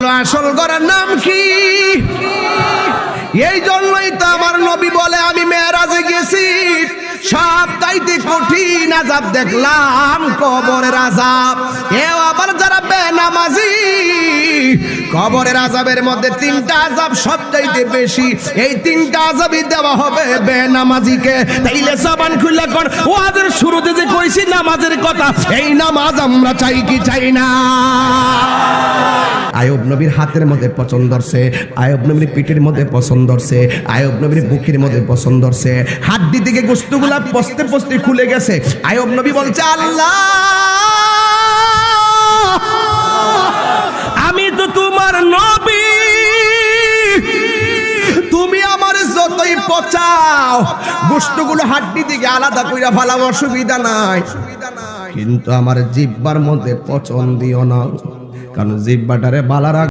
আসল ঘরের নাম কি? এই জন্যই তো আমার নবী বলে আমি মেরাজে গেছি, সব চাইতে কঠিন আযাব দেখলাম কবরের আযাব। এও আবার যারা বেনামাজি, কবরের আযাবের মধ্যে তিনটা আযাব সবচাইতে বেশি, এই তিনটা আযাবই দেওয়া হবে বেনামাজিকে। তাইলে জবান খুলে কোন ওয়াজের শুরুতে যে কইছি নামাজের কথা, এই নামাজ আমরা চাই কি চাই না? আয়ুব নবীর হাতের মধ্যে পছন্দ ধরছে, আয়ুব নবীর পিঠের মধ্যে পছন্দ ধরছে, আয়ুব নবীর বুকের মধ্যে পছন্দ ধরছে, হাড্ডি থেকে গোশতগুলা পস্তে পস্তে খুলে গেছে। আয়ুব নবী বলছে, আল্লাহ আমি তো তোমার নবী, তুমি আমার যতই পচাও গোশতগুলো হাড্ডি থেকে আলাদা কইরা ফেলাম, অসুবিধা নাই, কিন্তু আমার জিহ্বার মধ্যে পচন দিও না, কারণ জিহ্বাটারে বালা